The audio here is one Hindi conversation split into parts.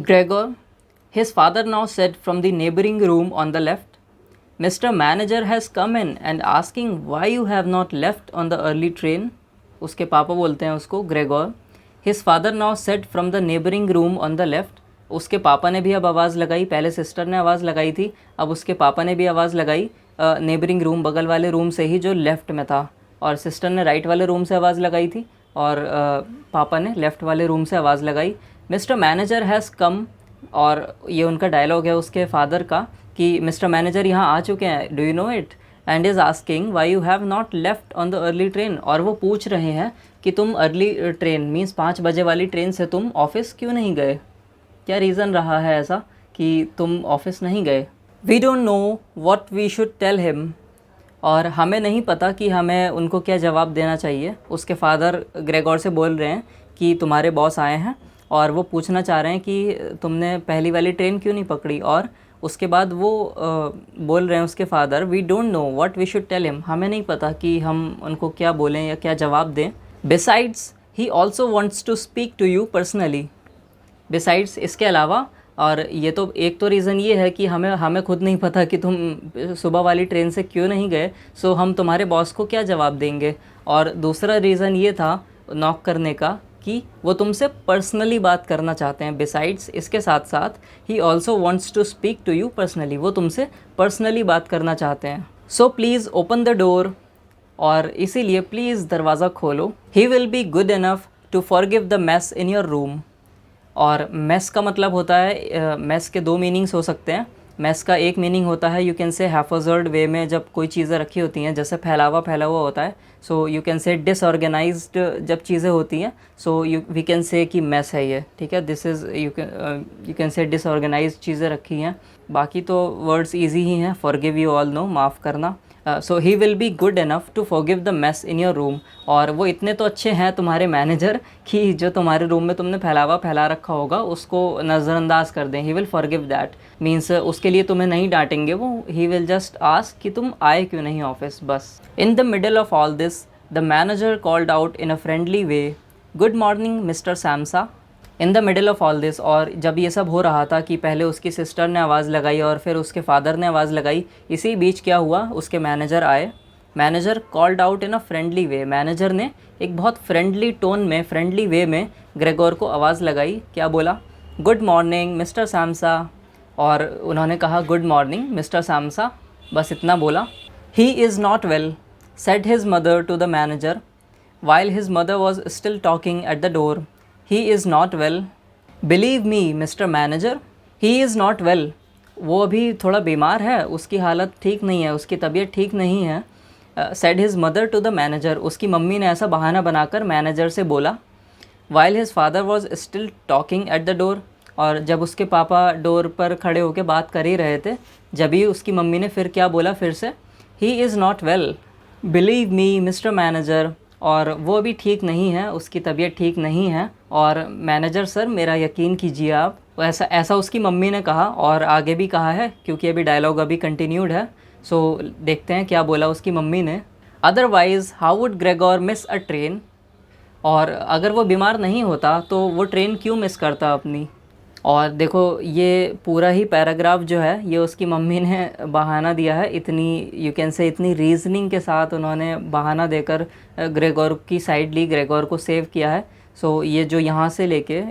Gregor, his father now said from the neighboring room on the left, Mr. Manager has come in and asking why you have not left on the early train. उसके पापा बोलते हैं उसको Gregor. His father now said from the neighboring room on the left. उसके पापा ने भी अब आवाज़ लगाई, पहले सिस्टर ने आवाज़ लगाई थी, अब उसके पापा ने भी आवाज़ लगाई नेबरिंग रूम, बगल वाले रूम से ही जो लेफ़्ट में था, और सिस्टर ने राइट वाले रूम से आवाज़ लगाई थी और पापा ने लेफ़्ट वाले रूम से आवाज़ लगाई. मिस्टर मैनेजर हैज़ कम, और ये उनका डायलॉग है उसके फादर का कि मिस्टर मैनेजर यहाँ आ चुके हैं, do you know it, and is asking why you have not left on the early train. और वो पूछ रहे हैं कि तुम अर्ली ट्रेन मीन्स 5 बजे वाली ट्रेन से तुम ऑफिस क्यों नहीं गए, क्या रीज़न रहा है ऐसा कि तुम ऑफिस नहीं गए. We don't know what we should tell him, और हमें नहीं पता कि हमें उनको क्या जवाब देना चाहिए. उसके फादर ग्रेगोर से बोल रहे हैं कि तुम्हारे बॉस आए हैं और वो पूछना चाह रहे हैं कि तुमने पहली वाली ट्रेन क्यों नहीं पकड़ी. और उसके बाद वो बोल रहे हैं उसके father, we don't know what we should tell him, हमें नहीं पता कि हम उनको क्या बोलें या क्या जवाब दें. Besides he also wants to speak to you personally. Besides इसके अलावा, और ये तो एक तो रीज़न ये है कि हमें खुद नहीं पता कि तुम सुबह वाली ट्रेन से क्यों नहीं गए, सो हम तुम्हारे बॉस को क्या जवाब देंगे. और दूसरा रीज़न ये था नॉक करने का कि वो तुमसे पर्सनली बात करना चाहते हैं. बिसाइड्स इसके साथ साथ he also wants to speak to you personally, वो तुमसे पर्सनली बात करना चाहते हैं. So please open the door, और इसीलिए प्लीज़ दरवाज़ा खोलो. He will be good enough to forgive the mess in your room. और मेस का मतलब होता है, मेस के 2 मीनिंग्स हो सकते हैं. मेस का एक मीनिंग होता है यू कैन से हैफर्ड वे में, जब कोई चीज़ें रखी होती हैं जैसे फैला हुआ होता है, सो यू कैन से डिसऑर्गेनाइज्ड जब चीज़ें होती हैं, सो वी कैन से कि मेस है ये, ठीक है, दिस इज़ यू कैन से डिसऑर्गेनाइज्ड चीज़ें रखी हैं. बाकी तो वर्ड्स ईजी ही हैं, फॉरगिव यू ऑल नो, माफ़ करना. So he will be good enough to forgive the mess in your room. और वो इतने तो अच्छे हैं तुम्हारे मैनेजर कि जो तुम्हारे रूम में तुमने फैला रखा होगा उसको नज़रअंदाज कर दें. He will forgive that means उसके लिए तुम्हें नहीं डांटेंगे वो. ही विल जस्ट आस्क कि तुम आए क्यों नहीं ऑफिस, बस. In the middle of all this the manager called out in a friendly way, good morning mister Samsa. In the middle of all this, और जब ये सब हो रहा था कि पहले उसकी सिस्टर ने आवाज़ लगाई और फिर उसके फादर ने आवाज़ लगाई, इसी बीच क्या हुआ, उसके मैनेजर आए. Manager called out in a friendly way, manager ने एक बहुत फ्रेंडली टोन में, फ्रेंडली वे में ग्रेगोर को आवाज़ लगाई. क्या बोला, गुड मॉर्निंग मिस्टर सैमसा. और उन्होंने कहा गुड मॉर्निंग मिस्टर सैमसा, बस इतना बोला. He is not well said his mother to the manager while his mother was still talking at the door. He is not well. Believe me, Mr. Manager, he is not well. वो अभी थोड़ा बीमार है, उसकी हालत ठीक नहीं है, उसकी तबीयत ठीक नहीं है. Said his mother to the manager. उसकी मम्मी ने ऐसा बहाना बनाकर मैनेजर से बोला. While his father was still talking at the door. और जब उसके पापा डोर पर खड़े होकर बात कर ही रहे थे, जब ही उसकी मम्मी ने फिर क्या बोला फिर से, He is not well. Believe me, Mr. Manager. और वो अभी ठीक नहीं है, उसकी तबीयत ठीक नहीं है, और मैनेजर सर मेरा यकीन कीजिए आप. ऐसा उसकी मम्मी ने कहा, और आगे भी कहा है क्योंकि अभी डायलॉग अभी कंटिन्यूड है. सो देखते हैं क्या बोला उसकी मम्मी ने. Otherwise how would Gregor miss a train. और अगर वो बीमार नहीं होता तो वो ट्रेन क्यों मिस करता अपनी. और देखो ये पूरा ही पैराग्राफ जो है ये उसकी मम्मी ने बहाना दिया है, इतनी यू कैन से इतनी रीजनिंग के साथ उन्होंने बहाना देकर ग्रेगोर की साइड ली, ग्रेगोर को सेव किया है. सो ये जो यहाँ से लेके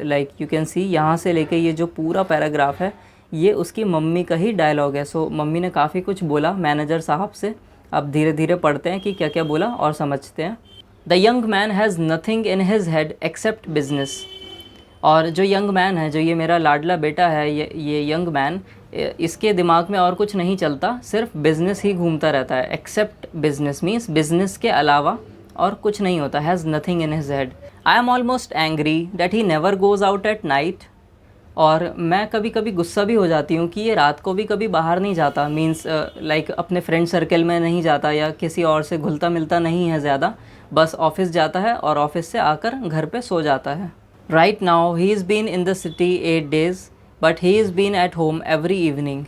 लाइक यू कैन सी यहाँ से लेके ये जो पूरा पैराग्राफ है ये उसकी मम्मी का ही डायलॉग है. सो मम्मी ने काफ़ी कुछ बोला मैनेजर साहब से. अब धीरे धीरे पढ़ते हैं कि क्या क्या बोला और समझते हैं. The young man has nothing in his head except business. और जो यंग मैन है, जो ये मेरा लाडला बेटा है, ये यंग मैन, इसके दिमाग में और कुछ नहीं चलता, सिर्फ बिज़नेस ही घूमता रहता है. एक्सेप्ट बिजनेस मीन्स बिजनेस के अलावा और कुछ नहीं होता. Has nothing in his head. I am almost angry that he never goes out at night. और मैं कभी कभी गुस्सा भी हो जाती हूँ कि ये रात को भी कभी बाहर नहीं जाता. मीन्स लाइक अपने फ्रेंड सर्कल में नहीं जाता या किसी और से घुलता मिलता नहीं है ज़्यादा, बस ऑफिस जाता है और ऑफिस से आकर घर पे सो जाता है. Right now he has been in the city 8 days but he has been at home every evening.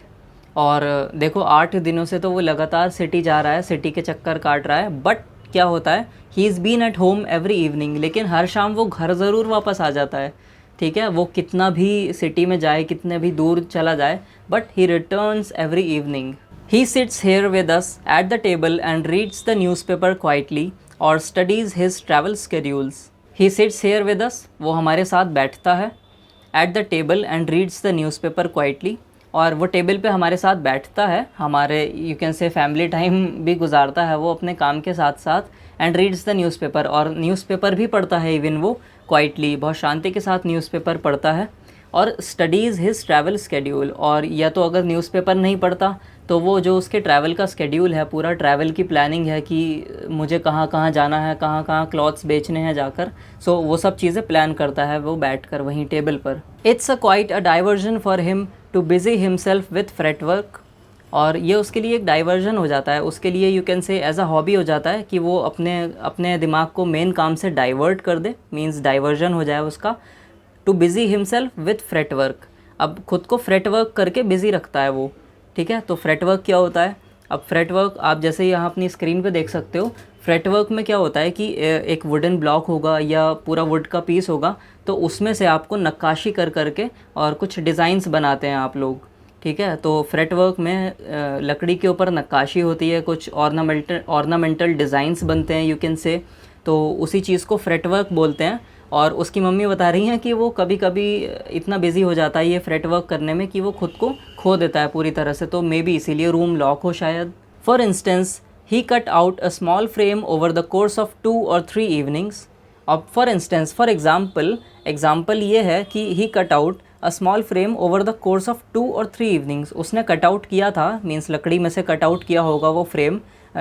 और देखो 8 दिनों से तो वो लगातार सिटी जा रहा है, सिटी के चक्कर काट रहा है. बट क्या होता है, he is been at home every evening, लेकिन हर शाम वो घर ज़रूर वापस आ जाता है. ठीक है, वो कितना भी सिटी में जाए, कितने भी दूर चला जाए, but he returns every evening. He sits here with us at the table and reads the newspaper quietly और studies his travel schedules. He sits here with us, वो हमारे साथ बैठता है, at the table and reads the newspaper quietly, और वो टेबल पे हमारे साथ बैठता है, हमारे you can say family time भी गुजारता है वो अपने काम के साथ साथ. एंड रीड्स द न्यूज़पेपर, और न्यूज़पेपर भी पढ़ता है इवन वो क्वाइटली, बहुत शांति के साथ न्यूज़पेपर पढ़ता है. और स्टडीज़ हिज ट्रैवल स्केड्यूल, और या तो अगर न्यूज़पेपर नहीं पढ़ता तो वो जो उसके ट्रैवल का स्केड्यूल है, पूरा ट्रैवल की प्लानिंग है कि मुझे कहाँ कहाँ जाना है, कहाँ कहाँ क्लॉथ्स बेचने हैं जाकर, सो वो सब चीज़ें प्लान करता है वो बैठकर वहीं टेबल पर. It's a quite a diversion for him too busy himself with freight work, और ये उसके लिए एक डाइवर्जन हो जाता है, उसके लिए you can say as a hobby हो जाता है कि वो अपने अपने दिमाग को मेन काम से डाइवर्ट कर दे, मीन्स डाइवर्जन हो जाए उसका. To busy himself with fretwork, अब खुद को फ्रेट वर्क करके बिज़ी रखता है वो. ठीक है, तो फ्रेट वर्क क्या होता है? अब फ्रेट वर्क आप जैसे यहाँ अपनी स्क्रीन पे देख सकते हो. फ्रेट वर्क में क्या होता है कि एक वुडन ब्लॉक होगा या पूरा वुड का पीस होगा, तो उसमें से आपको नक्काशी कर करके और कुछ डिज़ाइंस बनाते हैं आप लोग. ठीक है, तो फ्रेट वर्क में लकड़ी के ऊपर नक्काशी होती है, कुछ ऑर्नामेंटल डिज़ाइंस बनते हैं यू कैन से, तो उसी चीज़ को फ्रेट वर्क बोलते हैं. और उसकी मम्मी बता रही हैं कि वो कभी कभी इतना बिज़ी हो जाता है ये फ्रेट वर्क करने में कि वो खुद को खो देता है पूरी तरह से, तो मे बी इसीलिए रूम लॉक हो शायद. For instance he cut out a small frame over the course of 2 or 3 evenings. अब फॉर इंस्टेंस, फॉर एग्जाम्पल ये है कि he cut out a small frame over the course of 2 or 3 evenings. उसने कट आउट किया था, मीन्स लकड़ी में से कट आउट किया होगा वो फ्रेम.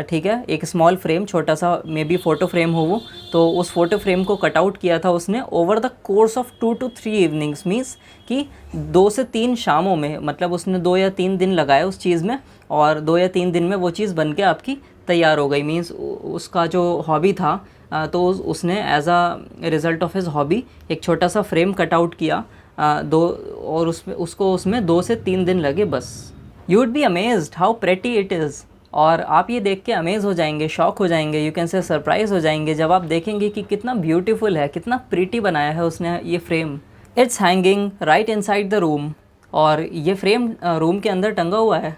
ठीक है, एक स्मॉल फ्रेम, छोटा सा मे बी फ़ोटो फ्रेम हो वो, तो उस फोटो फ्रेम को कट आउट किया था उसने over the course of 2 to 3 evenings, means कि 2 से 3 शामों में, मतलब उसने 2 या 3 दिन लगाए उस चीज़ में, और 2 या 3 दिन में वो चीज़ बन के आपकी तैयार हो गई. मीन्स उसका जो हॉबी था, तो उसने as a result of his hobby एक छोटा सा फ्रेम कट आउट किया, और उसको उसमें 2 से 3 दिन लगे बस. You would be amazed how pretty it is, और आप ये देख के अमेज़ हो जाएंगे, शॉक हो जाएंगे, यू कैन से सरप्राइज़ हो जाएंगे जब आप देखेंगे कि कितना ब्यूटीफुल है, कितना प्रीटी बनाया है उसने ये frame. It's hanging right inside the room, और ये फ्रेम रूम के अंदर टंगा हुआ है.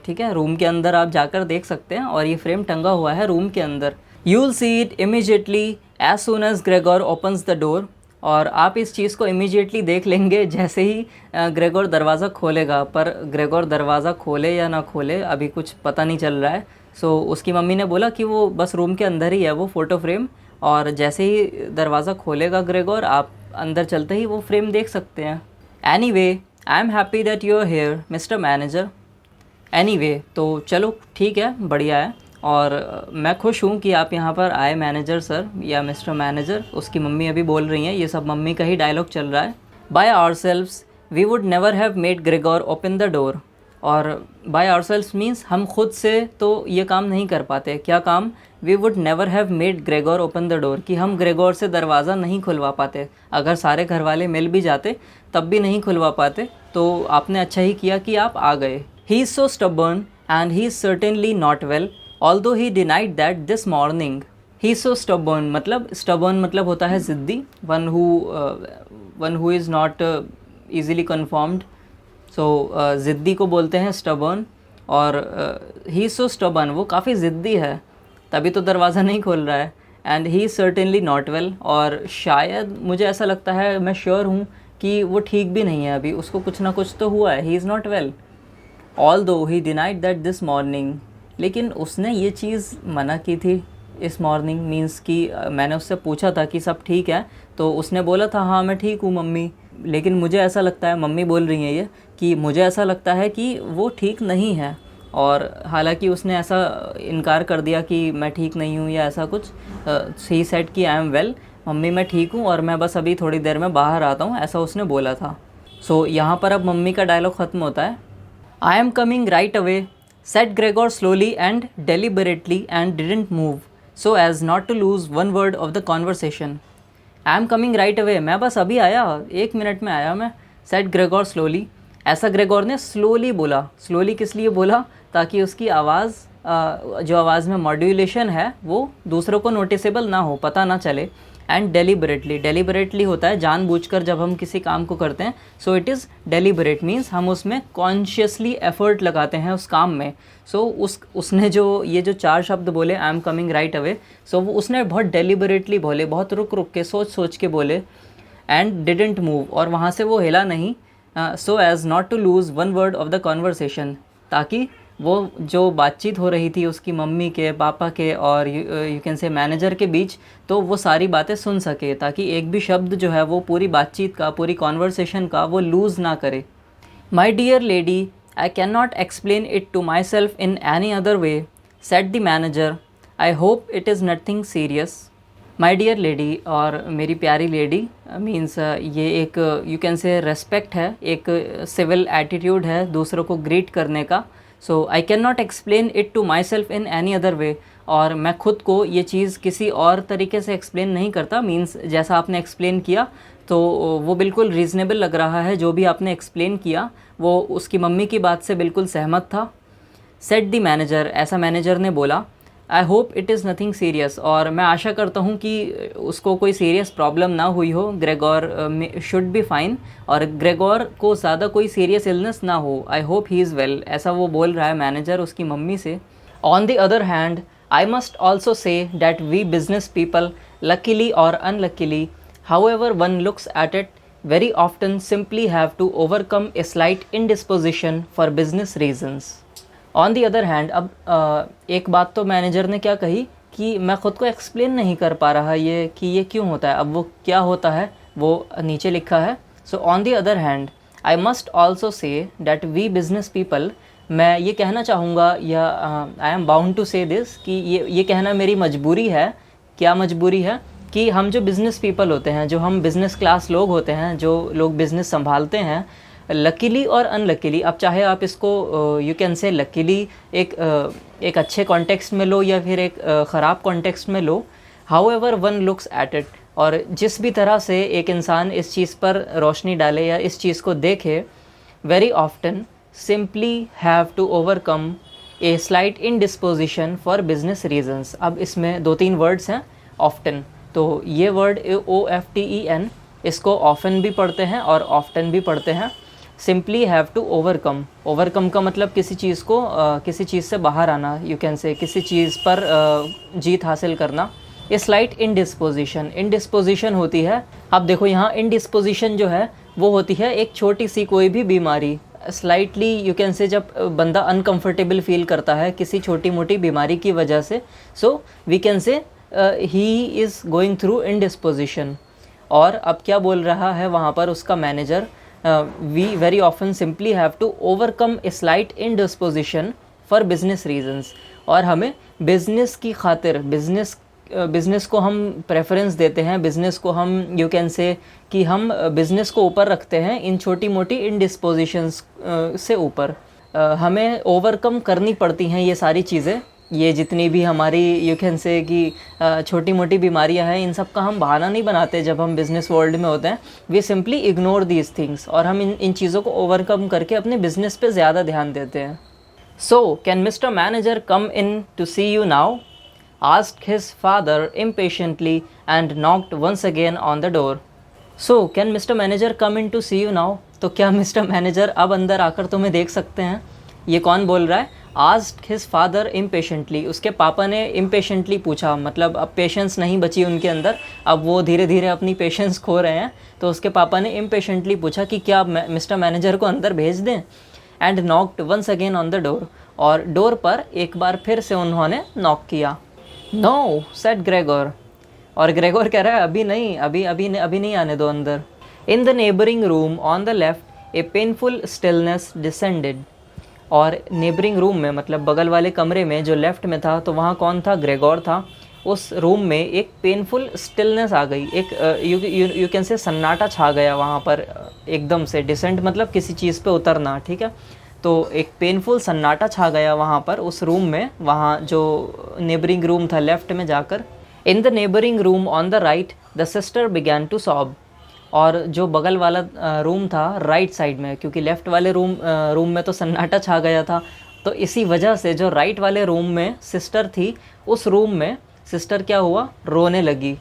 ठीक है, रूम के अंदर आप जाकर देख सकते हैं, और ये फ्रेम टंगा हुआ है रूम के अंदर. You will see it immediately as soon as Gregor opens the door, और आप इस चीज़ को इमीडिएटली देख लेंगे जैसे ही ग्रेगोर दरवाज़ा खोलेगा. पर ग्रेगोर दरवाज़ा खोले या ना खोले अभी कुछ पता नहीं चल रहा है. सो उसकी मम्मी ने बोला कि वो बस रूम के अंदर ही है वो फ़ोटो फ्रेम, और जैसे ही दरवाज़ा खोलेगा ग्रेगोर, आप अंदर चलते ही वो फ्रेम देख सकते हैं. Anyway I am happy that you are here mister manager. Anyway, तो चलो ठीक है, बढ़िया है, और मैं खुश हूँ कि आप यहाँ पर आए मैनेजर सर या मिस्टर मैनेजर. उसकी मम्मी अभी बोल रही हैं, ये सब मम्मी का ही डायलॉग चल रहा है. By ourselves we would never have made Gregor open the door, और बाय आवरसेल्व्स मीन्स हम खुद से तो ये काम नहीं कर पाते. क्या काम? We would never have made Gregor open the door, कि हम ग्रेगोर से दरवाज़ा नहीं खुलवा पाते. अगर सारे घर वाले मिल भी जाते तब भी नहीं खुलवा पाते, तो आपने अच्छा ही किया कि आप आ गए. He is so stubborn and he is certainly not well, although he denied that this morning. He is so stubborn, मतलब होता है ज़िद्दी, one who is not easily conformed. So ज़िद्दी को बोलते हैं stubborn, और he is so stubborn, वो काफ़ी ज़िद्दी है, तभी तो दरवाज़ा नहीं खोल रहा है. and he is certainly not well, और शायद मुझे ऐसा लगता है, मैं श्योर हूँ कि वो ठीक भी नहीं है अभी, उसको कुछ ना कुछ तो हुआ है. he is not well, although he denied that this morning. लेकिन उसने ये चीज़ मना की थी इस मॉर्निंग, मीन्स कि मैंने उससे पूछा था कि सब ठीक है, तो उसने बोला था हाँ मैं ठीक हूँ मम्मी. लेकिन मुझे ऐसा लगता है, मम्मी बोल रही हैं ये, कि मुझे ऐसा लगता है कि वो ठीक नहीं है. और हालांकि उसने ऐसा इनकार कर दिया कि मैं ठीक नहीं हूँ या ऐसा कुछ. ही सेड कि आई एम वेल, मम्मी मैं ठीक हूँ और मैं बस अभी थोड़ी देर में बाहर आता हूँ, ऐसा उसने बोला था. सो यहाँ पर अब मम्मी का डायलॉग ख़त्म होता है. आई am coming right away, said Gregor slowly and deliberately, and didn't move so as not to lose one word of the conversation. I am coming right away, मैं बस अभी आया, 1 मिनट में आया मैं. said Gregor slowly, ऐसा ग्रेगोर ने स्लोली बोला. स्लोली किस लिए बोला? ताकि उसकी आवाज़ जो आवाज़ में मॉड्यूलेशन है वो दूसरों को नोटिसेबल ना हो, पता ना चले। एंड डेलिबरेटली होता है जानबूझकर जब हम किसी काम को करते हैं। So it is deliberate means हम उसमें कॉन्शियसली एफर्ट लगाते हैं उस काम में। सो उसने जो ये जो 4 शब्द बोले, I am coming right away, so वो उसने बहुत डेलिबरेटली बोले, बहुत रुक रुक के सोच सोच के बोले। एंड डिडेंट मूव, और वहाँ से वो हिला नहीं, so as not to lose one word of the conversation, ताकि वो जो बातचीत हो रही थी उसकी मम्मी के, पापा के और यू कैन से मैनेजर के बीच, तो वो सारी बातें सुन सके, ताकि एक भी शब्द जो है वो पूरी बातचीत का, पूरी कॉन्वर्सेशन का वो लूज़ ना करे। My dear lady, I can not explain it to my self in any other way, said the manager, I hope it is nothing serious. My dear lady, और मेरी प्यारी लेडी मीन्स ये एक यू कैन से रेस्पेक्ट है, एक सिविल एटीट्यूड है दूसरों को ग्रीट करने का। So I can not explain it to my self in any other way, और मैं खुद को ये चीज़ किसी और तरीके से एक्सप्लेन नहीं करता। मीन्स जैसा आपने एक्सप्लेन किया तो वो बिल्कुल रीज़नेबल लग रहा है, जो भी आपने एक्सप्लेन किया वो उसकी मम्मी की बात से बिल्कुल सहमत था। सेट द मैनेजर, ऐसा मैनेजर ने बोला। आई hope it is nothing serious, और मैं आशा करता हूँ कि उसको कोई सीरियस प्रॉब्लम ना हुई हो, ग्रेगोर शुड बी फाइन, और ग्रेगोर को ज़्यादा कोई सीरियस इलनेस ना हो। I hope he is well, ऐसा वो बोल रहा है मैनेजर उसकी मम्मी से। On the other hand, I must also say that we business people, luckily और unluckily, however one looks at it, very often simply have to overcome a slight indisposition for business reasons. On the other hand, अब एक बात तो मैनेजर ने क्या कही कि मैं ख़ुद को एक्सप्लेन नहीं कर पा रहा ये कि ये क्यों होता है। अब वो क्या होता है वो नीचे लिखा है। So on the other hand, I must also say that we business people, मैं ये कहना चाहूँगा या I am bound to say this कि ये कहना मेरी मजबूरी है। क्या मजबूरी है? कि हम जो बिज़नेस पीपल होते हैं, जो हम बिज़नेस क्लास लोग होते हैं, जो लोग बिज़नेस संभालते हैं, लकीली और अनलकीली, अब चाहे आप इसको यू कैन से लकीली एक अच्छे कॉन्टेक्स्ट में लो या फिर एक ख़राब कॉन्टेक्स्ट में लो, however one looks at it, और जिस भी तरह से एक इंसान इस चीज़ पर रोशनी डाले या इस चीज़ को देखे, very often simply have to overcome a slight indisposition for business reasons. अब इसमें 2-3 वर्ड्स हैं, ऑफ्टन, तो ये वर्ड OFTEN, इसको ऑफन भी पढ़ते हैं और ऑफ्टन भी पढ़ते हैं। Simply have to overcome, overcome का मतलब किसी चीज़ को किसी चीज़ से बाहर आना, यू कैन से किसी चीज़ पर जीत हासिल करना। ये स्लाइट इनडिस्पोजिशन होती है। अब देखो यहाँ इनडिस्पोजिशन जो है वो होती है एक छोटी सी कोई भी बीमारी, स्लाइटली यू कैन से जब बंदा अनकम्फर्टेबल फील करता है किसी छोटी मोटी बीमारी की वजह से, सो we can say he is going through indisposition. और अब क्या बोल रहा है वहाँ पर उसका manager, we very often simply have to overcome a slight indisposition for business reasons, और हमें बिज़नेस की खातिर, बिज़नेस को हम प्रेफरेंस देते हैं, बिज़नेस को हम यू कैन से कि हम बिज़नेस को ऊपर रखते हैं इन छोटी मोटी इनडिस्पोजिशंस से ऊपर। हमें ओवरकम करनी पड़ती हैं ये सारी चीज़ें, ये जितनी भी हमारी यू कैन से कि छोटी मोटी बीमारियां हैं, इन सब का हम बहाना नहीं बनाते जब हम बिज़नेस वर्ल्ड में होते हैं। We simply ignore these things, और हम इन चीज़ों को ओवरकम करके अपने बिज़नेस पे ज़्यादा ध्यान देते हैं। So can mister manager come in to see you now, asked his father impatiently and knocked once again on the door. So can mister manager come in to see you now, तो क्या मिस्टर मैनेजर अब अंदर आकर तुम्हें देख सकते हैं? ये कौन बोल रहा है? आस्क्ड हिज फादर इम्पेशेंटली, उसके पापा ने इम्पेशेंटली पूछा, मतलब अब पेशेंस नहीं बची उनके अंदर, अब वो धीरे धीरे अपनी पेशेंस खो रहे हैं। तो उसके पापा ने इम्पेशेंटली पूछा कि क्या मिस्टर मैनेजर को अंदर भेज दें। And knocked once again on the door, और डोर पर एक बार फिर से उन्होंने नॉक किया। नो सेड ग्रेगोर, और ग्रेगोर कह रहा है अभी नहीं, अभी नहीं आने दो अंदर। इन the neighbouring room on the left A painful stillness descended, और नेबरिंग रूम में मतलब बगल वाले कमरे में जो लेफ़्ट में था, तो वहाँ कौन था? ग्रेगोर था। उस रूम में एक पेनफुल स्टिलनेस आ गई, एक यू कैन से सन्नाटा छा गया वहाँ पर एकदम से। डिसेंट मतलब किसी चीज़ पे उतरना, ठीक है? तो एक पेनफुल सन्नाटा छा गया वहाँ पर उस रूम में, वहाँ जो नेबरिंग रूम था लेफ़्ट में जाकर। In the neighbouring room on the right the sister began to sob, और जो बगल वाला रूम था राइट साइड में, क्योंकि लेफ़्ट वाले रूम में तो सन्नाटा छा गया था, तो इसी वजह से जो राइट वाले रूम में सिस्टर थी, उस रूम में सिस्टर क्या हुआ, रोने लगी।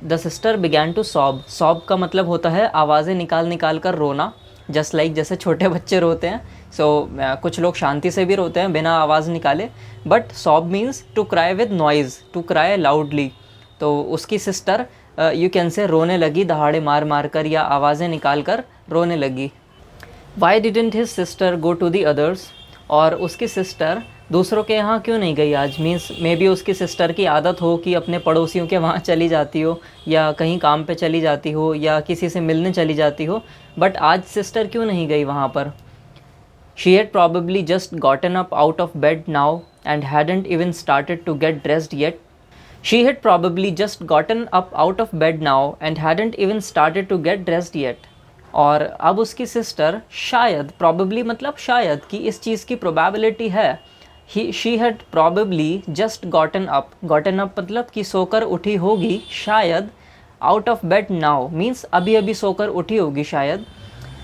The sister began to sob. Sob का मतलब होता है आवाज़ें निकाल निकाल कर रोना, जस्ट लाइक जैसे छोटे बच्चे रोते हैं। कुछ लोग शांति से भी रोते हैं बिना आवाज़ निकाले, but sob means to cry with noise, to cry loudly. तो उसकी सिस्टर यू कैन से रोने लगी, दहाड़े मार मार कर या आवाज़ें निकाल कर रोने लगी। Why didn't his sister go to the others. और उसकी सिस्टर दूसरों के यहाँ क्यों नहीं गई आज। मीन्स मे बी उसकी सिस्टर की आदत हो कि अपने पड़ोसियों के वहाँ चली जाती हो, या कहीं काम पे चली जाती हो, या किसी से मिलने चली जाती हो, बट आज सिस्टर क्यों नहीं गई वहाँ पर। She had probably just gotten up out of bed now and hadn't even started to get dressed yet. She had probably just gotten up out of bed now and hadn't even started to get dressed yet. और अब उसकी सिस्टर शायद, probably मतलब शायद, कि इस चीज़ की probability है, she had probably just gotten up. Gotten up मतलब कि सोकर उठी होगी शायद, out of bed now means अभी अभी सोकर उठी होगी शायद,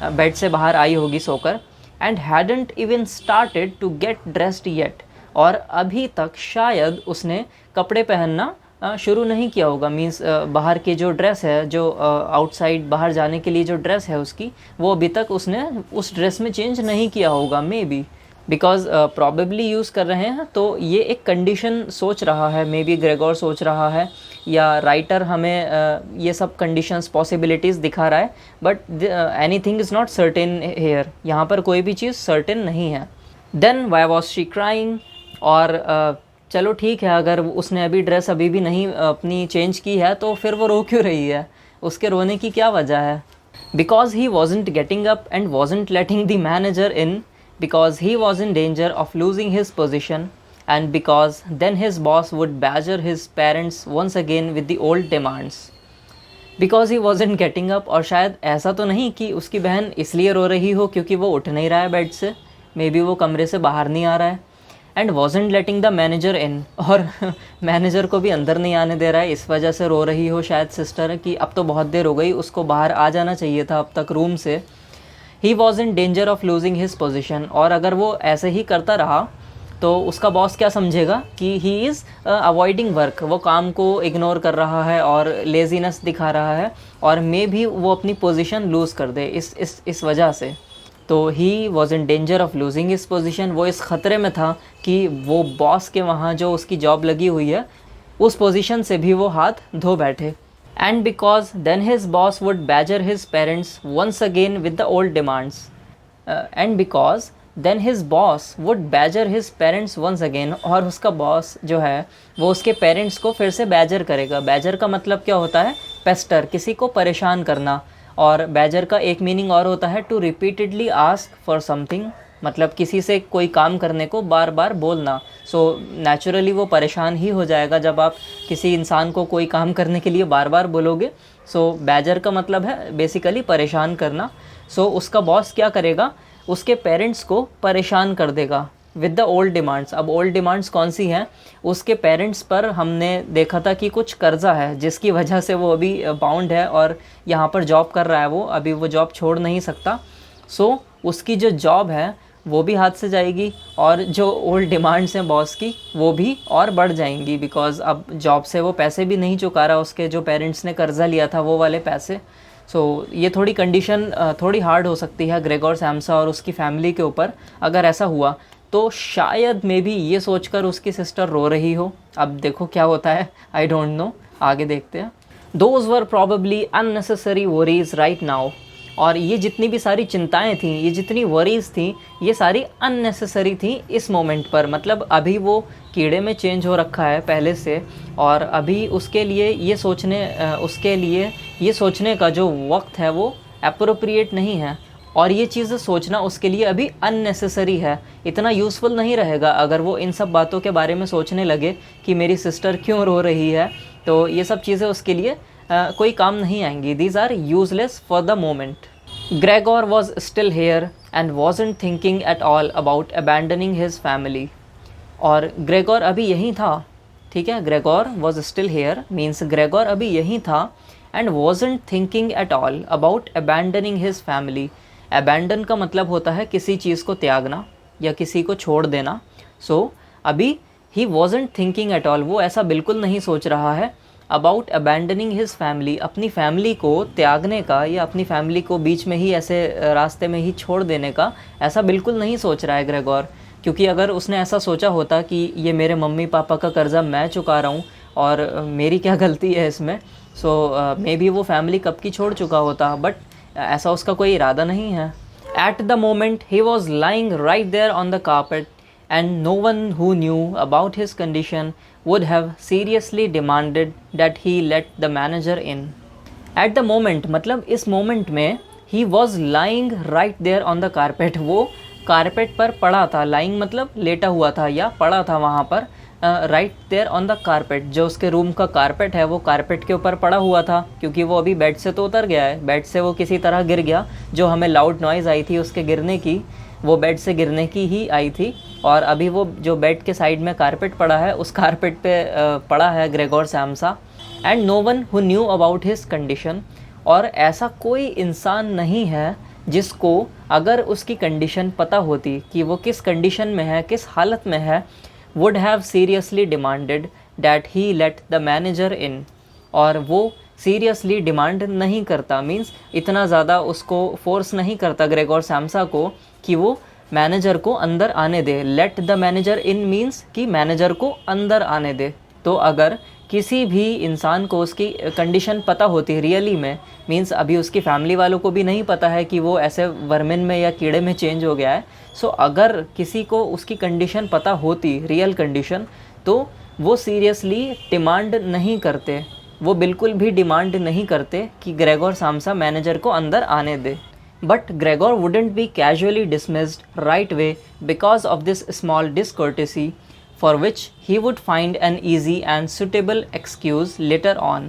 बेड से बाहर आई होगी सोकर, and hadn't even started to get dressed yet, और अभी तक शायद उसने कपड़े पहनना शुरू नहीं किया होगा। मीन्स बाहर की जो ड्रेस है, जो आउटसाइड बाहर जाने के लिए जो ड्रेस है उसकी, वो अभी तक उसने उस ड्रेस में चेंज नहीं किया होगा, may be, because probably use कर रहे हैं तो ये एक कंडीशन सोच रहा है, मे बी ग्रेगोर सोच रहा है, या राइटर हमें ये सब कंडीशंस पॉसिबिलिटीज़ दिखा रहा है, but anything is not certain here. यहाँ पर कोई भी चीज़ सर्टेन नहीं है। Then why was she crying. और चलो ठीक है, अगर उसने अभी ड्रेस अभी भी नहीं अपनी चेंज की है तो फिर वो रो क्यों रही है, उसके रोने की क्या वजह है। Because he wasn't getting up and wasn't letting the manager in, because he was in danger of losing his position, and because then his boss would badger his parents once again with the old demands. Because he wasn't getting up, और शायद ऐसा तो नहीं कि उसकी बहन इसलिए रो रही हो क्योंकि वो उठ नहीं रहा है बेड से, मे बी वो कमरे से बाहर नहीं आ रहा है, and wasn't letting the manager in, और मैनेजर को भी अंदर नहीं आने दे रहा है, इस वजह से रो रही हो शायद सिस्टर कि अब तो बहुत देर हो गई, उसको बाहर आ जाना चाहिए था अब तक रूम से। He was in danger of losing his position, और अगर वो ऐसे ही करता रहा तो उसका बॉस क्या समझेगा कि ही इज़ अवॉइडिंग वर्क, वो काम को इग्नोर कर रहा है और लेजीनेस दिखा रहा है, और मे भी वो अपनी पोजीशन लूज़ कर दे इस वजह से। तो he was in danger of losing his position, वो इस ख़तरे में था कि वो बॉस के वहाँ जो उसकी जॉब लगी हुई है उस पोजीशन से भी वो हाथ धो बैठे। And because then his boss would badger his parents once again with the old demands. And because then his boss would badger his parents once again, और उसका बॉस जो है वो उसके पेरेंट्स को फिर से बैजर करेगा। बैजर का मतलब क्या होता है, पेस्टर, किसी को परेशान करना, और बैजर का एक मीनिंग और होता है to repeatedly ask for something, मतलब किसी से कोई काम करने को बार बार बोलना। सो नेचुरली वो परेशान ही हो जाएगा जब आप किसी इंसान को कोई काम करने के लिए बार बार बोलोगे। सो बैजर का मतलब है बेसिकली परेशान करना। सो उसका बॉस क्या करेगा, उसके पेरेंट्स को परेशान कर देगा विद द ओल्ड डिमांड्स। अब ओल्ड डिमांड्स कौन सी हैं, उसके पेरेंट्स पर हमने देखा था कि कुछ कर्जा है जिसकी वजह से वो अभी बाउंड है और यहाँ पर जॉब कर रहा है, वो अभी वो जॉब छोड़ नहीं सकता। सो उसकी जो जॉब है वो भी हाथ से जाएगी, और जो ओल्ड डिमांड्स हैं बॉस की वो भी और बढ़ जाएंगी, बिकॉज़ अब जॉब से वो पैसे भी नहीं चुका रहा, उसके जो पेरेंट्स ने कर्जा लिया था वो वाले पैसे। सो ये थोड़ी कंडीशन थोड़ी हार्ड हो सकती है ग्रेगोर सैम्सा और उसकी फैमिली के ऊपर। अगर ऐसा हुआ तो शायद मे बी ये सोचकर उसकी सिस्टर रो रही हो। अब देखो क्या होता है, आई डोंट नो, आगे देखते हैं। Those were probably unnecessary worries right now. और ये जितनी भी सारी चिंताएं थीं, ये जितनी वरीज थी, ये सारी अननेसेसरी थी इस मोमेंट पर। मतलब अभी वो कीड़े में चेंज हो रखा है पहले से, और अभी उसके लिए ये सोचने का जो वक्त है वो अप्रोप्रिएट नहीं है, और ये चीज़ें सोचना उसके लिए अभी अननेसेसरी है। इतना यूज़फुल नहीं रहेगा अगर वो इन सब बातों के बारे में सोचने लगे कि मेरी सिस्टर क्यों रो रही है, तो ये सब चीज़ें उसके लिए कोई काम नहीं आएंगी। These are useless for the moment. Gregor was still here and wasn't thinking at all about abandoning his family. और ग्रेगोर अभी यहीं था, ठीक है, Gregor was still here means Gregor अभी यहीं था, and wasn't thinking at all about abandoning his family. Abandon का मतलब होता है किसी चीज़ को त्यागना, या किसी को छोड़ देना। सो अभी he wasn't thinking at all, वो ऐसा बिल्कुल नहीं सोच रहा है अबाउट अबैंडनिंग हिज फैमिली, अपनी फैमिली को त्यागने का या अपनी फैमिली को बीच में ही ऐसे रास्ते में ही छोड़ देने का, ऐसा बिल्कुल नहीं सोच रहा है ग्रेगोर। क्योंकि अगर उसने ऐसा सोचा होता कि ये मेरे मम्मी पापा का कर्ज़ा मैं चुका रहा हूँ और मेरी क्या गलती है इसमें, सो मे बी वो फैमिली कब की छोड़ चुका होता, बट ऐसा उसका कोई इरादा नहीं है। At the moment he was lying right there on the carpet and no one who knew about his condition would have seriously demanded that he let the manager in. At the moment मतलब इस मोमेंट में he was lying right there on the carpet, वो कारपेट पर पड़ा था, lying मतलब लेटा हुआ था या पड़ा था वहाँ पर, right there on the carpet, जो उसके रूम का कारपेट है वो कारपेट के ऊपर पड़ा हुआ था, क्योंकि वो अभी बेड से तो उतर गया है, बेड से वो किसी तरह गिर गया, जो हमें लाउड नॉइज़ आई थी उसके गिरने की, वो बेड से गिरने की ही आई थी। और अभी वो जो बेड के साइड में कारपेट पड़ा है उस कारपेट पे पड़ा है Gregor Samsa. And no one who knew about his condition, और ऐसा कोई इंसान नहीं है जिसको अगर उसकी कंडीशन पता होती कि वो किस कंडीशन में है, किस हालत में है, would have seriously demanded that he let the manager in, और वो सीरियसली डिमांड नहीं करता, मीन्स इतना ज़्यादा उसको फोर्स नहीं करता ग्रेगोर सैम्सा को कि वो मैनेजर को अंदर आने दे। Let the manager in means कि मैनेजर को अंदर आने दे। तो अगर किसी भी इंसान को उसकी कंडीशन पता होती रियली में, मीन्स अभी उसकी फैमिली वालों को भी नहीं पता है कि वो ऐसे वर्मिन में या कीड़े में चेंज हो गया है, सो अगर किसी को उसकी कंडीशन पता होती, रियल कंडीशन, तो वो सीरियसली डिमांड नहीं करते, वो बिल्कुल भी डिमांड नहीं करते कि ग्रेगोर सैम्सा मैनेजर को अंदर आने दे। But Gregor wouldn't be casually dismissed right away because of this small discourtesy, for which he would find an easy and suitable excuse later on.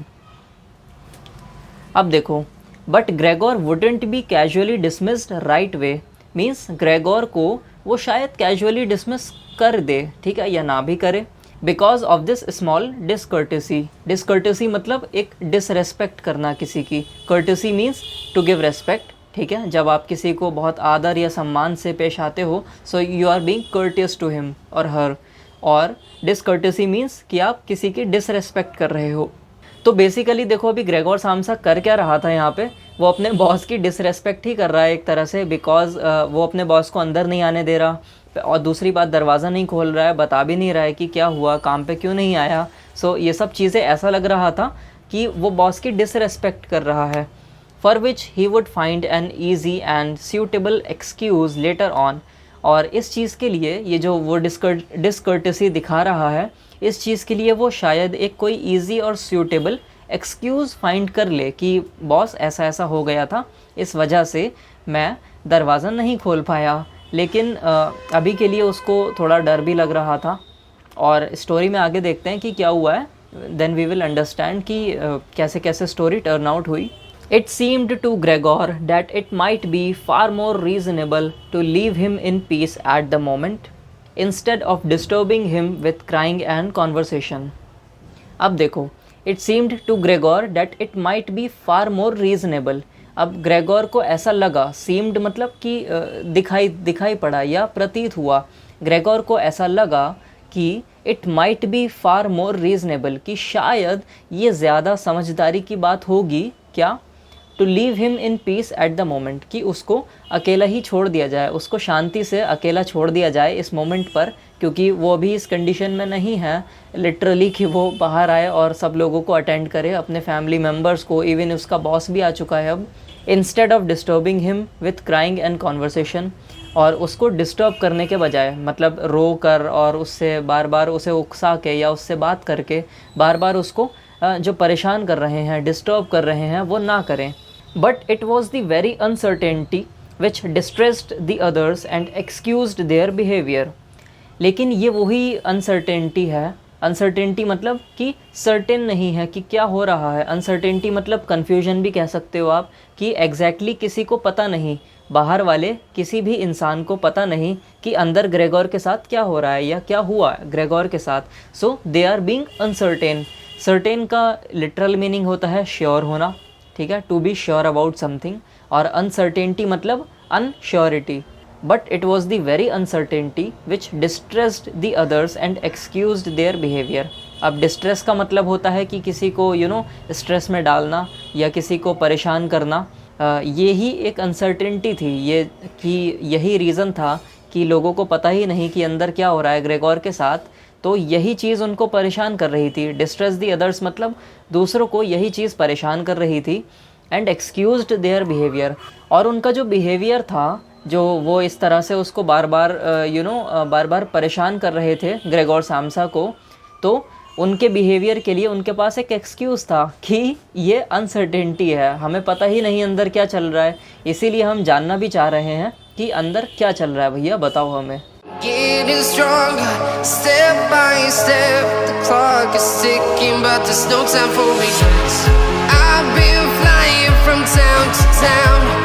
अब देखो, but Gregor wouldn't be casually dismissed right away means Gregor को वो शायद casually dismiss कर दे, ठीक है, या ना भी करे, because of this small discourtesy. Discourtesy मतलब एक disrespect करना किसी की, courtesy means to give respect, ठीक है, जब आप किसी को बहुत आदर या सम्मान से पेश आते हो, so you are being courteous to him और हर, और डिसकर्टेसी मीन्स कि आप किसी की डिसरेस्पेक्ट कर रहे हो। तो बेसिकली देखो अभी ग्रेगोर सैम्सा कर क्या रहा था यहाँ पे, वो अपने बॉस की डिसरेस्पेक्ट ही कर रहा है एक तरह से, बिकॉज वो अपने बॉस को अंदर नहीं आने दे रहा, और दूसरी बात दरवाज़ा नहीं खोल रहा है, बता भी नहीं रहा है कि क्या हुआ, काम पे क्यों नहीं आया। सो ये सब चीज़ें ऐसा लग रहा था कि वो बॉस की डिसरेस्पेक्ट कर रहा है, for which he would find an easy and suitable excuse later on। और इस चीज़ के लिए ये जो वो डिसकर्टेसी दिखा रहा है, इस चीज़ के लिए वो शायद एक कोई easy और suitable excuse फाइंड कर ले कि बॉस ऐसा ऐसा हो गया था, इस वजह से मैं दरवाज़ा नहीं खोल पाया। लेकिन अभी के लिए उसको थोड़ा डर भी लग रहा था, और स्टोरी में आगे देखते हैं कि क्या हुआ है, देन वी विल अंडरस्टैंड कि कैसे कैसे स्टोरी टर्न आउट हुई। It seemed to Gregor that it might be far more reasonable to leave him in peace at the moment, instead of disturbing him with crying and conversation. अब देखो, it seemed to Gregor that it might be far more reasonable. अब ग्रेगोर को ऐसा लगा, seemed मतलब कि दिखाई पड़ा या प्रतीत हुआ, ग्रेगोर को ऐसा लगा कि it might be far more reasonable, कि शायद ये ज़्यादा समझदारी की बात होगी, क्या, to leave him in peace at the moment, कि उसको अकेला ही छोड़ दिया जाए, उसको शांति से अकेला छोड़ दिया जाए इस मोमेंट पर, क्योंकि वो भी इस कंडीशन में नहीं है लिटरली कि वो बाहर आए और सब लोगों को अटेंड करे, अपने फैमिली मेम्बर्स को, इवन उसका बॉस भी आ चुका है अब। Instead of disturbing him with crying and conversation, और उसको डिस्टर्ब करने के बजाय, मतलब रो कर और उससे बार बार उसे उकसा के या उससे बात करके बार बार उसको जो परेशान कर रहे हैं, डिस्टर्ब कर रहे हैं, वो ना करें। But it was the very uncertainty which distressed the others and excused their behaviour. लेकिन ये वही अनसर्टेनिटी है, अनसर्टेनिटी मतलब कि सर्टेन नहीं है कि क्या हो रहा है, अनसर्टेनिटी मतलब कन्फ्यूजन भी कह सकते हो आप, कि एग्जैक्टली किसी को पता नहीं, बाहर वाले किसी भी इंसान को पता नहीं कि अंदर ग्रेगोर के साथ क्या हो रहा है या क्या हुआ ग्रेगोर के साथ। So they are being uncertain. Certain का लिटरल मीनिंग होता है श्योर होना, ठीक है, to be sure about something, और अनसर्टेनिटी मतलब unsurity, but it was the very uncertainty which distressed the others and excused their behavior. अब डिस्ट्रेस का मतलब होता है कि किसी को स्ट्रेस में डालना या किसी को परेशान करना। ये ही एक अनसर्टेनिटी थी, ये कि यही रीज़न था कि लोगों को पता ही नहीं कि अंदर क्या हो रहा है ग्रेगोर के साथ, तो यही चीज़ उनको परेशान कर रही थी। डिस्ट्रेस दी अदर्स मतलब दूसरों को यही चीज़ परेशान कर रही थी। एंड एक्सक्यूज्ड देयर बिहेवियर, और उनका जो बिहेवियर था, जो वो इस तरह से उसको बार बार परेशान कर रहे थे ग्रेगोर साम्सा को, तो उनके बिहेवियर के लिए उनके पास एक एक्सक्यूज़ था कि ये अनसर्टेनिटी है, हमें पता ही नहीं अंदर क्या चल रहा है, इसीलिए हम जानना भी चाह रहे हैं कि अंदर क्या चल रहा है, भैया बताओ हमें। Getting stronger, step by step. The clock is ticking, but there's no time for regrets. I've been flying from town to town.